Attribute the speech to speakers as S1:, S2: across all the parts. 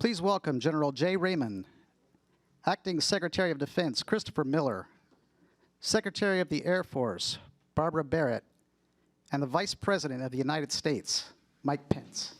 S1: Please welcome General J. Raymond, Acting Secretary of Defense Christopher Miller, Secretary of the Air Force Barbara Barrett, and the Vice President of the United States, Mike Pence.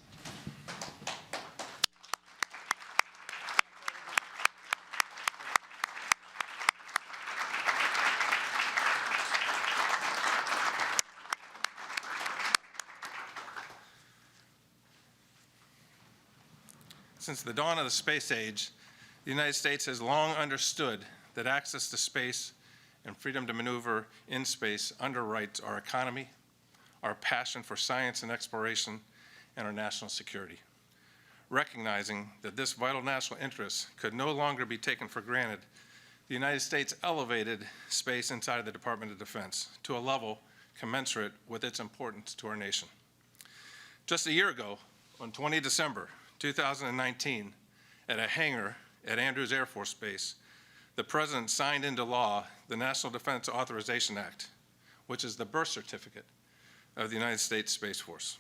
S2: Since the dawn of the space age, the United States has long understood that access to space and freedom to maneuver in space underwrites our economy, our passion for science and exploration, and our national security. Recognizing that this vital national interest could no longer be taken for granted, the United States elevated space inside of the Department of Defense to a level commensurate with its importance to our nation. Just a year ago, on 20 December 2019, at a hangar at Andrews Air Force Base, the President signed into law the National Defense Authorization Act, which is the birth certificate of the United States Space Force.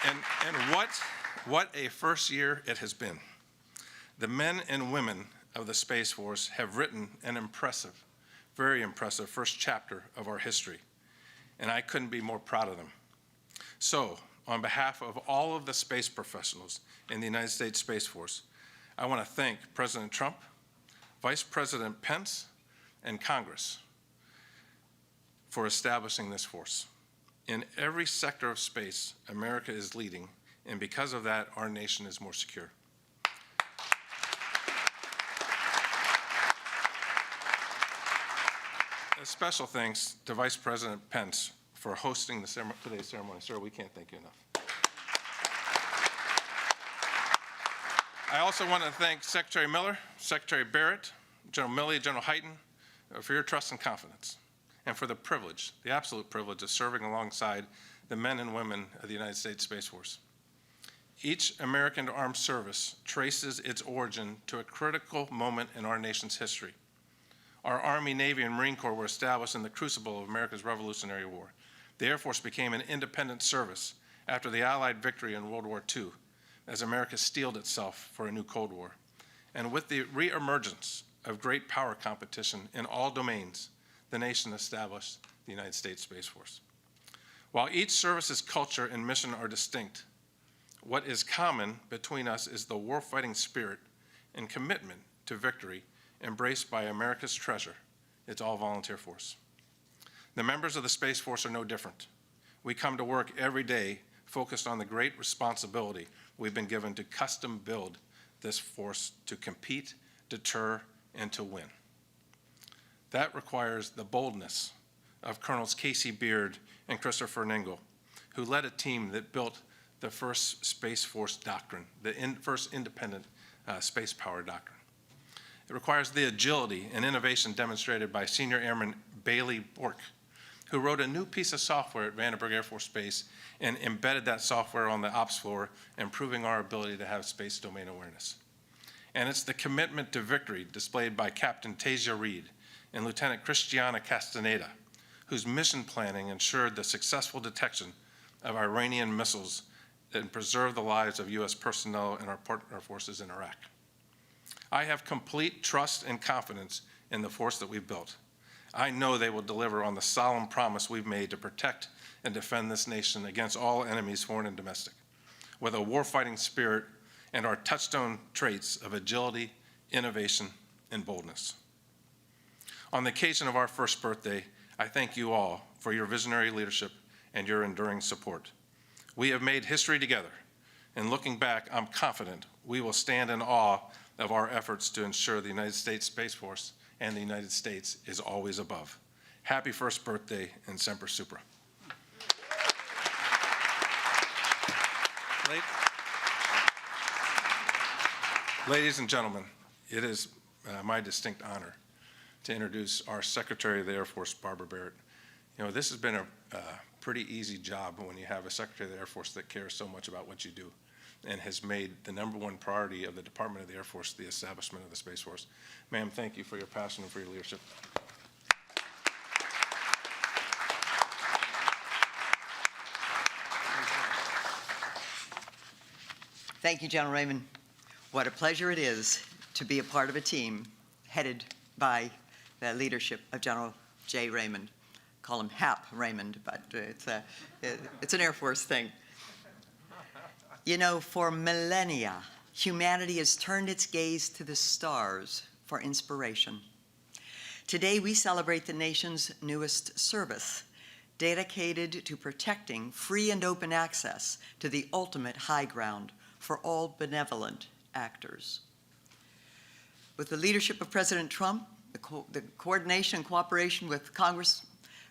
S2: And what a first year it has been. The men and women of the Space Force have written an impressive, very impressive first chapter of our history, and I couldn't be more proud of them. So, on behalf of all of the space professionals in the United States Space Force, I want to thank President Trump, Vice President Pence, and Congress for establishing this force. In every sector of space, America is leading, and because of that, our nation is more secure. A special thanks to Vice President Pence for hosting today's ceremony. Sir, we can't thank you enough. I also want to thank Secretary Miller, Secretary Barrett, General Milley, General Hyten, for your trust and confidence, and for the privilege, the absolute privilege of serving alongside the men and women of the United States Space Force. Each American armed service traces its origin to a critical moment in our nation's history. Our Army, Navy, and Marine Corps were established in the crucible of America's Revolutionary War. The Air Force became an independent service after the Allied victory in World War II, as America steeled itself for a new Cold War. And with the reemergence of great power competition in all domains, the nation established the United States Space Force. While each service's culture and mission are distinct, what is common between us is the warfighting spirit and commitment to victory embraced by America's treasure, its all-volunteer force. The members of the Space Force are no different. We come to work every day focused on the great responsibility we've been given to custom build this force to compete, deter, and to win. That requires the boldness of Colonels Casey Beard and Christopher Ningle, who led a team that built the first Space Force doctrine, the first independent space power doctrine. It requires the agility and innovation demonstrated by Senior Airman Bailey Bork, who wrote a new piece of software at Vandenberg Air Force Base and embedded that software on the ops floor, improving our ability to have space domain awareness. And it's the commitment to victory displayed by Captain Tasia Reed and Lieutenant Christiana Castaneda, whose mission planning ensured the successful detection of Iranian missiles that preserved the lives of U.S. personnel and our partner forces in Iraq. I have complete trust and confidence in the force that we've built. I know they will deliver on the solemn promise we've made to protect and defend this nation against all enemies, foreign and domestic, with a warfighting spirit and our touchstone traits of agility, innovation, and boldness. On the occasion of our first birthday, I thank you all for your visionary leadership and your enduring support. We have made history together, and looking back, I'm confident we will stand in awe of our efforts to ensure the United States Space Force and the United States is always above. Happy first birthday and Semper Supra. Ladies and gentlemen, it is my distinct honor to introduce our Secretary of the Air Force, Barbara Barrett. You know, this has been a pretty easy job when you have a Secretary of the Air Force that cares so much about what you do and has made the #1 priority of the Department of the Air Force the establishment of the Space Force. Ma'am, thank you for your passion and for your leadership.
S3: Thank you, General Raymond. What a pleasure it is to be a part of a team headed by the leadership of General J. Raymond. Call him Hap Raymond, but it's an Air Force thing. You know, for millennia, humanity has turned its gaze to the stars for inspiration. Today, we celebrate the nation's newest service, dedicated to protecting free and open access to the ultimate high ground for all benevolent actors. With the leadership of President Trump, the coordination and cooperation with Congress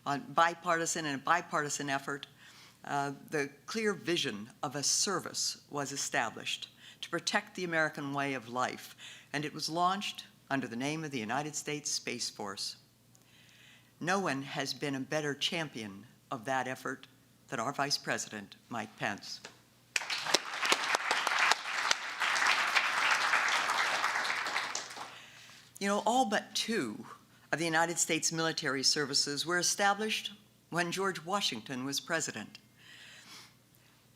S3: on a bipartisan effort, the clear vision of a service was established to protect the American way of life, and it was launched under the name of the United States Space Force. No one has been a better champion of that effort than our Vice President, Mike Pence. You know, all but two of the United States military services were established when George Washington was president.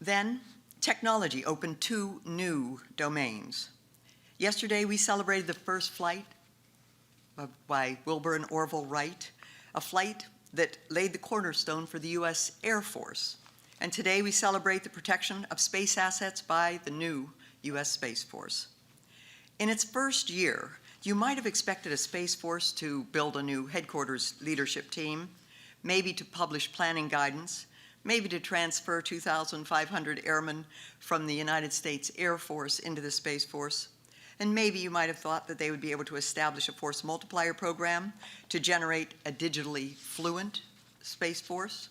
S3: Then, technology opened two new domains. Yesterday, we celebrated the first flight by Wilbur and Orville Wright, a flight that laid the cornerstone for the U.S. Air Force. And today, we celebrate the protection of space assets by the new U.S. Space Force. In its first year, you might have expected a Space Force to build a new headquarters leadership team, maybe to publish planning guidance, maybe to transfer 2,500 airmen from the United States Air Force into the Space Force, and maybe you might have thought that they would be able to establish a force multiplier program to generate a digitally fluent Space Force.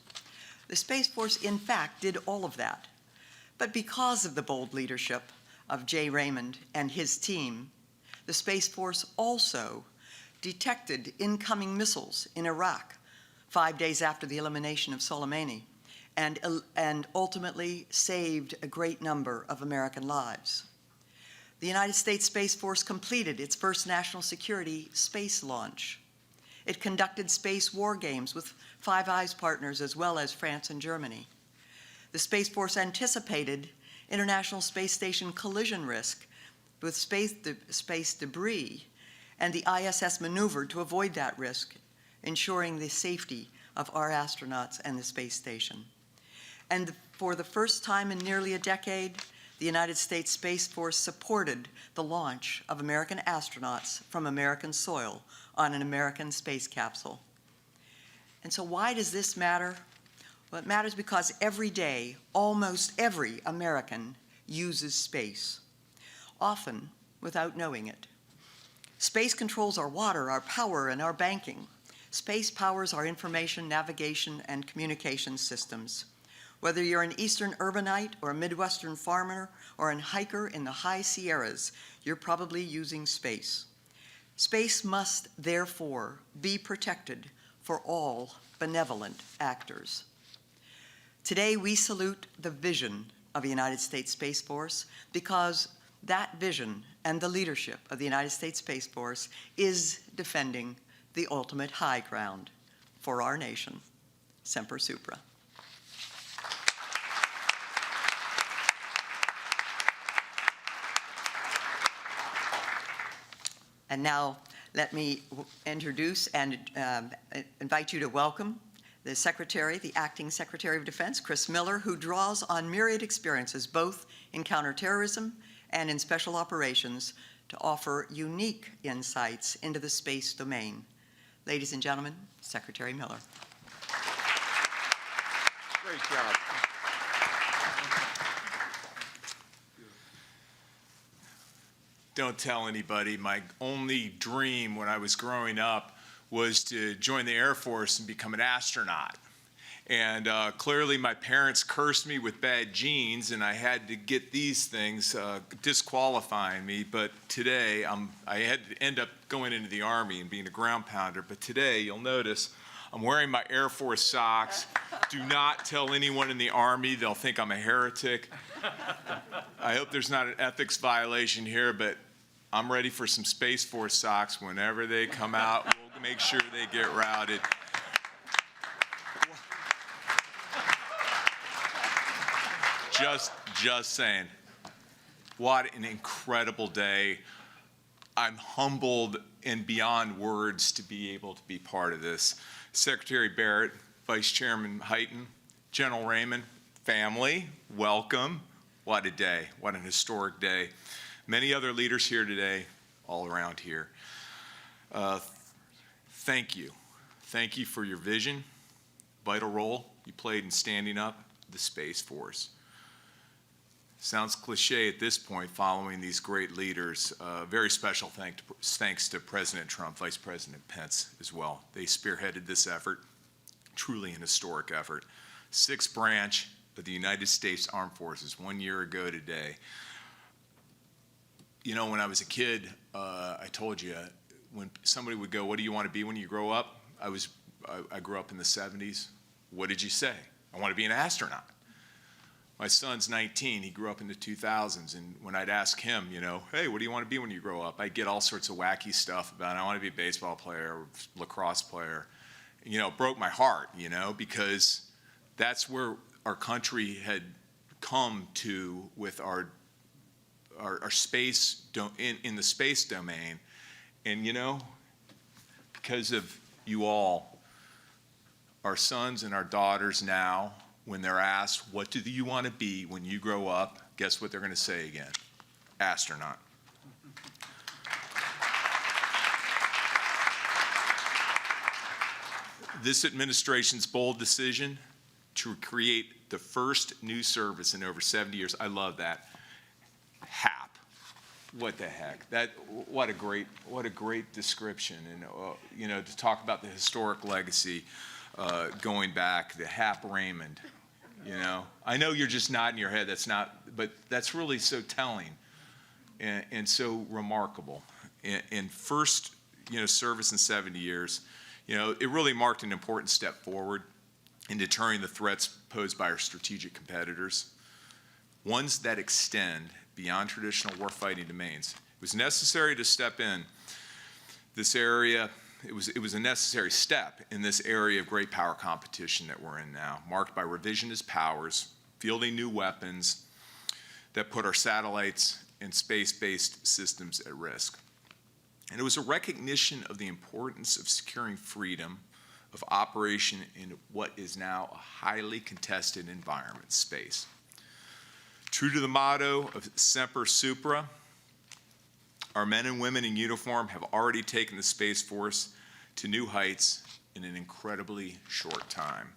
S3: The Space Force, in fact, did all of that. But because of the bold leadership of Jay Raymond and his team, the Space Force also detected incoming missiles in Iraq 5 days after the elimination of Soleimani, and ultimately saved a great number of American lives. The United States Space Force completed its first national security space launch. It conducted space war games with Five Eyes partners as well as France and Germany. The Space Force anticipated International Space Station collision risk with space debris, and the ISS maneuvered to avoid that risk, ensuring the safety of our astronauts and the space station. And for the first time in nearly a decade, the United States Space Force supported the launch of American astronauts from American soil on an American space capsule. And so why does this matter? Well, it matters because every day, almost every American uses space, often without knowing it. Space controls our water, our power, and our banking. Space powers our information, navigation, and communication systems. Whether you're an Eastern urbanite or a Midwestern farmer or a hiker in the high Sierras, you're probably using space. Space must, therefore, be protected for all benevolent actors. Today, we salute the vision of the United States Space Force because that vision and the leadership of the United States Space Force is defending the ultimate high ground for our nation. Semper Supra. And now let me introduce and invite you to welcome the Secretary, the Acting Secretary of Defense, Chris Miller, who draws on myriad experiences both in counterterrorism and in special operations to offer unique insights into the space domain. Ladies and gentlemen, Secretary Miller.
S4: Great job. Don't tell anybody. My only dream when I was growing up was to join the Air Force and become an astronaut. And clearly my parents cursed me with bad genes, and I had to get these things disqualifying me. But today, I had to end up going into the Army and being a ground pounder. But today, you'll notice, I'm wearing my Air Force socks. Do not tell anyone in the Army. They'll think I'm a heretic. I hope there's not an ethics violation here, but I'm ready for some Space Force socks whenever they come out. We'll make sure they get routed. Just saying. What an incredible day. I'm humbled and beyond words to be able to be part of this. Secretary Barrett, Vice Chairman Heighton, General Raymond, family, welcome. What a day, what an historic day. Many other leaders here today, all around here. Thank you. Thank you for your vision, vital role you played in standing up the Space Force. Sounds cliche at this point, following these great leaders. Very special thanks to President Trump, Vice President Pence as well. They spearheaded this effort, truly an historic effort. Sixth branch of the United States Armed Forces, 1 year ago today. You know, when I was a kid, I told you, when somebody would go, what do you want to be when you grow up? I grew up in the 70s. What did you say? I want to be an astronaut. My son's 19, he grew up in the 2000s, and when I'd ask him, you know, hey, what do you want to be when you grow up? I'd get all sorts of wacky stuff about, I want to be a baseball player or lacrosse player. You know, it broke my heart, you know, because that's where our country had come to with our space, in the space domain. And, you know, because of you all, our sons and our daughters now, when they're asked, what do you want to be when you grow up? Guess what they're going to say again? Astronaut. This administration's bold decision to create the first new service in over 70 years, I love that. HAP. What the heck? What a great description. And you know, to talk about the historic legacy going back, the HAP Raymond. You know, I know you're just nodding your head. But that's really so telling and so remarkable. And first, you know, service in 70 years, you know, it really marked an important step forward in deterring the threats posed by our strategic competitors, ones that extend beyond traditional warfighting domains. It was necessary to step in this area. It was a necessary step in this area of great power competition that we're in now, marked by revisionist powers, fielding new weapons that put our satellites and space-based systems at risk. And it was a recognition of the importance of securing freedom of operation in what is now a highly contested environment, space. True to the motto of Semper Supra, our men and women in uniform have already taken the Space Force to new heights in an incredibly short time.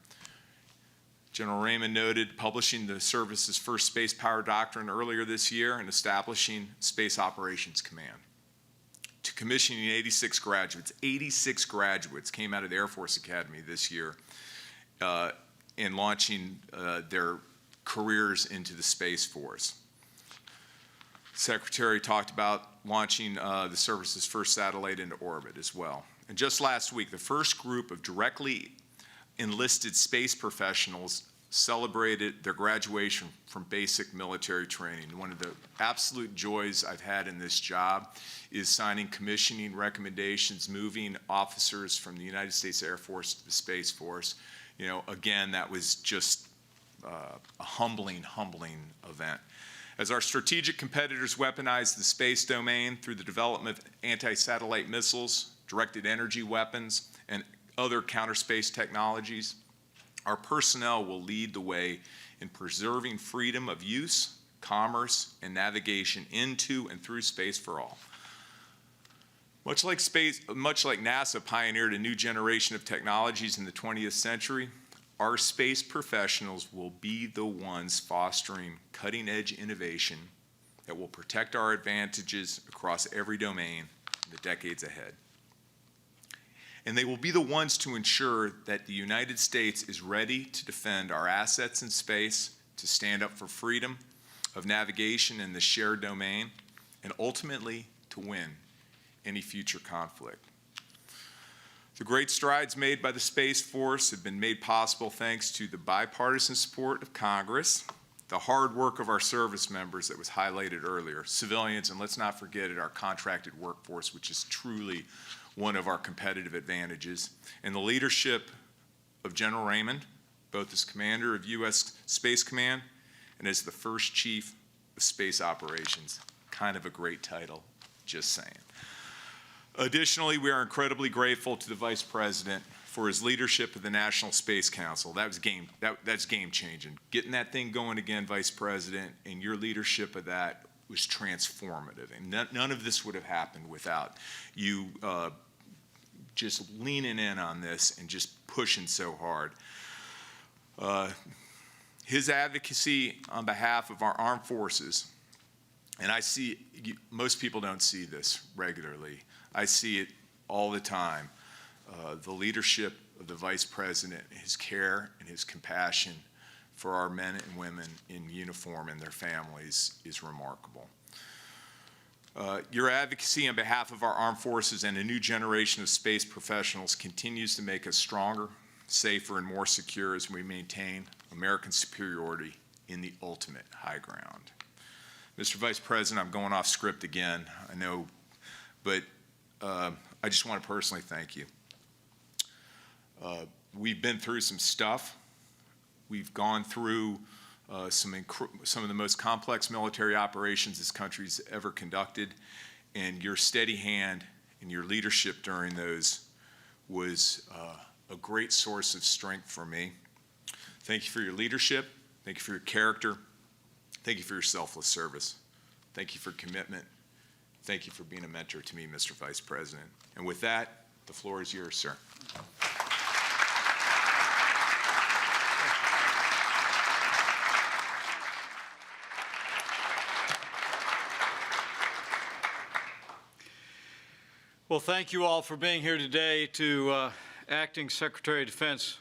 S4: General Raymond noted publishing the service's first space power doctrine earlier this year and establishing Space Operations Command. To commissioning 86 graduates. 86 graduates came out of the Air Force Academy this year and launching their careers into the Space Force. Secretary talked about launching the service's first satellite into orbit as well. And just last week, the first group of directly enlisted space professionals celebrated their graduation from basic military training. One of the absolute joys I've had in this job is signing commissioning recommendations, moving officers from the United States Air Force to the Space Force. You know, again, that was just a humbling event. As our strategic competitors weaponize the space domain through the development of anti-satellite missiles, directed energy weapons, and other counter-space technologies, our personnel will lead the way in preserving freedom of use, commerce, and navigation into and through space for all. Much like NASA pioneered a new generation of technologies in the 20th century, our space professionals will be the ones fostering cutting-edge innovation that will protect our advantages across every domain in the decades ahead. And they will be the ones to ensure that the United States is ready to defend our assets in space, to stand up for freedom of navigation in the shared domain, and ultimately to win any future conflict. The great strides made by the Space Force have been made possible thanks to the bipartisan support of Congress, the hard work of our service members that was highlighted earlier, civilians, and let's not forget it, our contracted workforce, which is truly one of our competitive advantages, and the leadership of General Raymond, both as commander of U.S. Space Command and as the first chief of Space Operations. Kind of a great title, just saying. Additionally, we are incredibly grateful to the Vice President for his leadership of the National Space Council. That's game changing. Getting that thing going again, Vice President, and your leadership of that was transformative. And none of this would have happened without you just leaning in on this and just pushing so hard. His advocacy on behalf of our armed forces, and I see, most people don't see this regularly. I see it all the time. The leadership of the Vice President, his care and his compassion for our men and women in uniform and their families is remarkable. Your advocacy on behalf of our armed forces and a new generation of space professionals continues to make us stronger, safer, and more secure as we maintain American superiority in the ultimate high ground. Mr. Vice President, I'm going off script again, I know, but I just want to personally thank you. We've been through some stuff. We've gone through some of the most complex military operations this country's ever conducted, and your steady hand and your leadership during those was a great source of strength for me. Thank you for your leadership. Thank you for your character. Thank you for your selfless service. Thank you for commitment. Thank you for being a mentor to me, Mr. Vice President. And with that, the floor is yours, sir.
S5: Well, thank you all for being here today to Acting Secretary of Defense